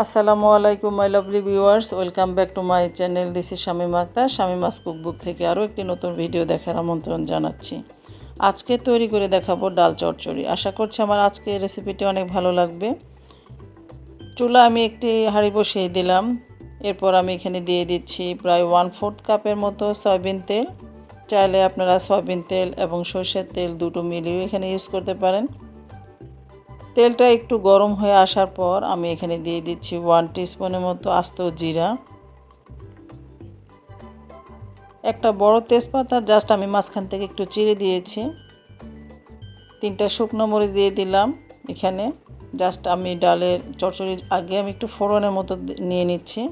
আসসালামু আলাইকুম my lovely viewers, welcome back to my channel. This is Shamima Akter. Shamima's cookbook থেকে আরও একটি নতুন ভিডিও দেখার আমন্ত্রণ জানাচ্ছি। আজকে তৈরি করে দেখাবো ডাল চচ্চড়ি। আশা করছি আমার আজকের রেসিপিটি অনেক ভালো লাগবে। চুলা আমি একটি হাঁড়ি বসিয়ে দিলাম। এরপর আমি এখানে দিয়ে দিচ্ছি প্রায় 1/4 কাপের মতো সয়াবিন তেল। চাইলে আপনারা সয়াবিন তেল এবং সরষের তেল দুটো মিলিয়ে এখানে ইউজ করতে পারেন। তেলটা একটু গরম হয়ে আসার পর আমি এখানে দিয়ে দিচ্ছি 1 টিস্পুনের মতো আস্ত জিরা, একটা বড় তেজপাতা জাস্ট আমি মাঝখান থেকে একটু চিড়ে দিয়েছি, 3টা শুকনো মরিচ দিয়ে দিলাম। এখানে জাস্ট আমি ডালের চচ্চড়ির আগে আমি একটু ফোড়নের মতো নিয়ে নিচ্ছি।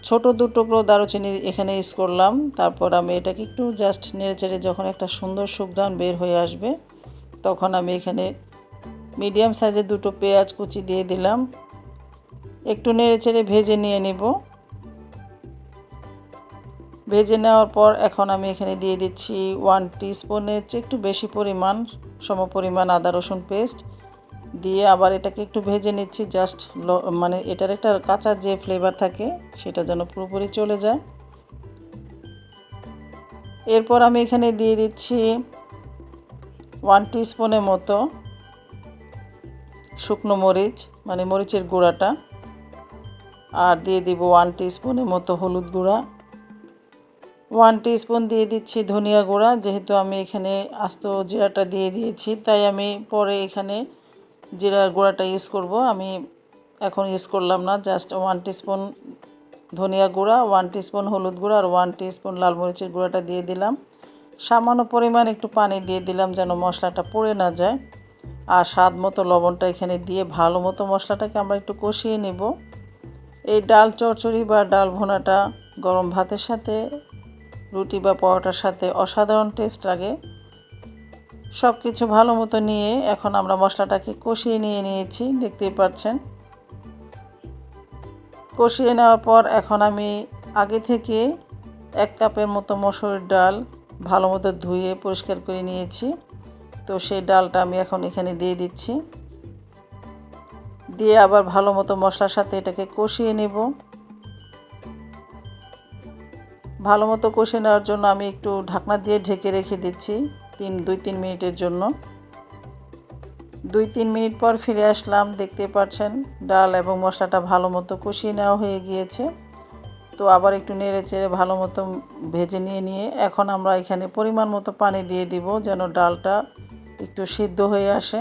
ছোট 2 টুকরো দারুচিনি এখানে ইউজ করলাম। তারপর আমি এটাকে একটু জাস্ট নেড়েচেড়ে যখন একটা সুন্দর সুঘ্রাণ বের হয়ে আসবে তখন আমি এখানে মিডিয়াম সাইজের 2টো পেঁয়াজ কুচি দিয়ে দিলাম। একটু নেড়েচেড়ে ভেজে নিয়ে নেব। ভেজে নেওয়ার পর এখন আমি এখানে দিয়ে দিচ্ছি 1 টিস্পুনের চেয়ে একটু বেশি পরিমাণ সমপরিমাণ আদা রসুন পেস্ট দিয়ে আবার এটাকে একটু ভেজে নিচ্ছি। জাস্ট মানে এটার একটা কাঁচা যে ফ্লেভার থাকে সেটা যেন পুরোপুরি চলে যায়। এরপর আমি এখানে দিয়ে দিচ্ছি 1 টিস্পুনের মতো শুকনো মরিচ, মানে মরিচের গুঁড়াটা, আর দিয়ে দিব 1 টিস্পুনের মতো হলুদ গুঁড়া, 1 টিস্পুন দিয়ে দিচ্ছি ধনিয়া গুঁড়া। যেহেতু আমি এখানে আস্ত জিরাটা দিয়ে দিয়েছি তাই আমি পরে এখানে জিরার গুঁড়াটা ইউজ করব, আমি এখন ইউজ করলাম না। জাস্ট 1 টিস্পুন ধনিয়া গুঁড়া, 1 টিস্পুন হলুদ গুঁড়া আর 1 টিস্পুন লাল মরিচের গুঁড়াটা দিয়ে দিলাম। সামান্য পরিমাণ একটু পানি দিয়ে দিলাম যেন মশলাটা পুড়ে না যায়। আর স্বাদ মতো লবণটা এখানে দিয়ে ভালো মতো মশলাটাকে আমরা একটু কষিয়ে নেব। এই ডাল চচ্চড়ি বা ডাল ভুনাটা গরম ভাতের সাথে, রুটি বা পরোটার সাথে অসাধারণ টেস্ট লাগে। সব কিছু ভালো মতো নিয়ে এখন আমরা মশলাটাকে কষিয়ে নিয়েছি, দেখতেই পাচ্ছেন। কষিয়ে নেওয়ার পর এখন আমি আগে থেকে 1 কাপের মতো মসুর ডাল ভালো মতো ধুয়ে পরিষ্কার করে নিয়েছি। তো সেই ডালটা আমি এখন এখানে দিয়ে দিচ্ছি, দিয়ে আবার ভালো মতো মশলার সাথে এটাকে কষিয়ে নেব। ভালো মতো কষিয়ে নেওয়ার জন্য আমি একটু ঢাকনা দিয়ে ঢেকে রেখে দিচ্ছি 2-3 মিনিটের জন্য। 2-3 মিনিট পর ফিরে আসলাম। দেখতে পাচ্ছেন ডাল এবং মশলাটা ভালো মতো কষিয়ে নেওয়া হয়ে গিয়েছে। তো আবার একটু নেড়েচেড়ে ভালো মতো ভেজে নিয়ে এখন আমরা এখানে পরিমাণ মতো পানি দিয়ে দিব যেন ডালটা একটু সিদ্ধ হয়ে আসে।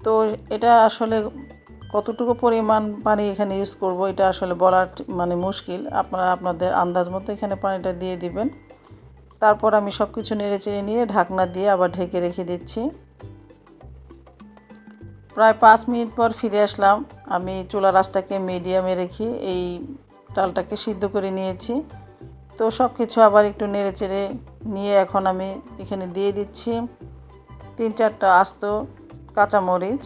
তো এটা আসলে কতটুকু পরিমাণ পানি এখানে ইউজ করব এটা আসলে বলা মানে মুশকিল। আপনারা আপনাদের আন্দাজ মতো এখানে পানিটা দিয়ে দিবেন। তারপর আমি সব কিছু নেড়েচেড়ে নিয়ে ঢাকনা দিয়ে আবার ঢেকে রেখে দিচ্ছি। প্রায় 5 মিনিট পর ফিরে আসলাম। আমি চুলার আঁচটাকে মিডিয়ামে রেখে এই ডালটাকে সিদ্ধ করে নিয়েছি। তো সব কিছু আবার একটু নেড়েচেড়ে নিয়ে এখন আমি এখানে দিয়ে দিচ্ছি 3-4টা আস্ত কাঁচামরিচ,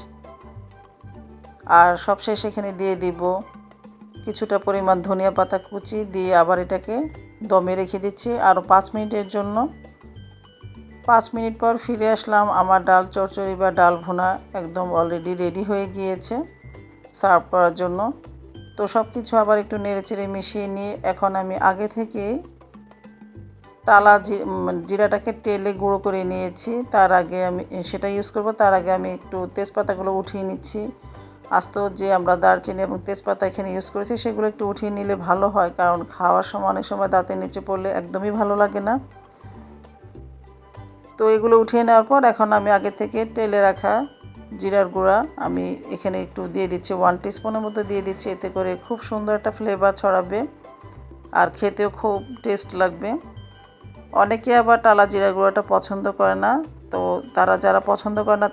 আর সবশেষ এখানে দিয়ে দিব কিছুটা পরিমাণ ধনিয়া পাতা কুচি দিয়ে আবার এটাকে দমে রেখে দিচ্ছি আরও 5 মিনিটের জন্য। 5 মিনিট পর ফিরে আসলাম। আমার ডাল চচ্চড়ি বা ডাল ভুনা একদম অলরেডি রেডি হয়ে গিয়েছে সার্ভ করার জন্য। তো সব কিছু আবার একটু নেড়েচেড়ে মিশিয়ে নিয়ে এখন আমি আগে থেকে টালা জিরাটাকে তেলে গুঁড়ো করে নিয়েছি, তার আগে আমি সেটা ইউজ করব। তার আগে আমি একটু তেজপাতাগুলো উঠিয়ে নিচ্ছি। আস্ত যে আমরা দারচিনি এবং তেজপাতা এখানে ইউজ করেছি সেগুলো একটু উঠিয়ে নিলে ভালো হয়, কারণ খাওয়ার সময় অনেক সময় দাঁতের নিচে পড়লে একদমই ভালো লাগে না। তো এগুলো উঠিয়ে নেওয়ার পর এখন আমি আগে থেকে তেলে রাখা জিরার গুঁড়া আমি এখানে একটু দিয়ে দিচ্ছি, 1 টিস্পুনের মতো দিয়ে দিচ্ছি। এতে করে খুব সুন্দর একটা ফ্লেভার ছড়াবে আর খেতেও খুব টেস্ট লাগবে। অনেকে আবার টালা জিরা গুঁড়াটা পছন্দ করে না, তো যারা পছন্দ করে না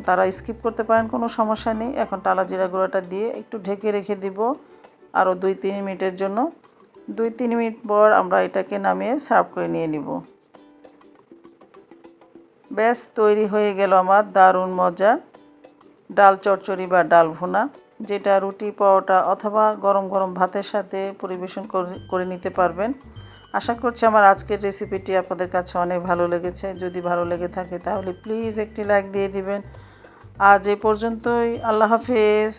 তারা স্কিপ করতে পারেন, কোনো সমস্যা নেই। এখন টালা জিরা গুঁড়াটা দিয়ে একটু ঢেকে রেখে দিব আরও 2-3 মিনিটের জন্য। 2-3 মিনিট পর আমরা এটাকে নামিয়ে সার্ভ করে নিয়ে নিব। ব্যাস তৈরি হয়ে গেল আমার দারুণ মজার ডাল চচ্চড়ি বা ডাল ভুনা, যেটা রুটি পরোটা অথবা গরম গরম ভাতের সাথে পরিবেশন করে নিতে পারবেন। আশা করছি আমার আজকের রেসিপিটি আপনাদের কাছে অনেক ভালো লেগেছে। যদি ভালো লেগে থাকে তাহলে প্লিজ একটি লাইক দিয়ে দিবেন আজ এ পর্যন্তই। আল্লাহ হাফেজ।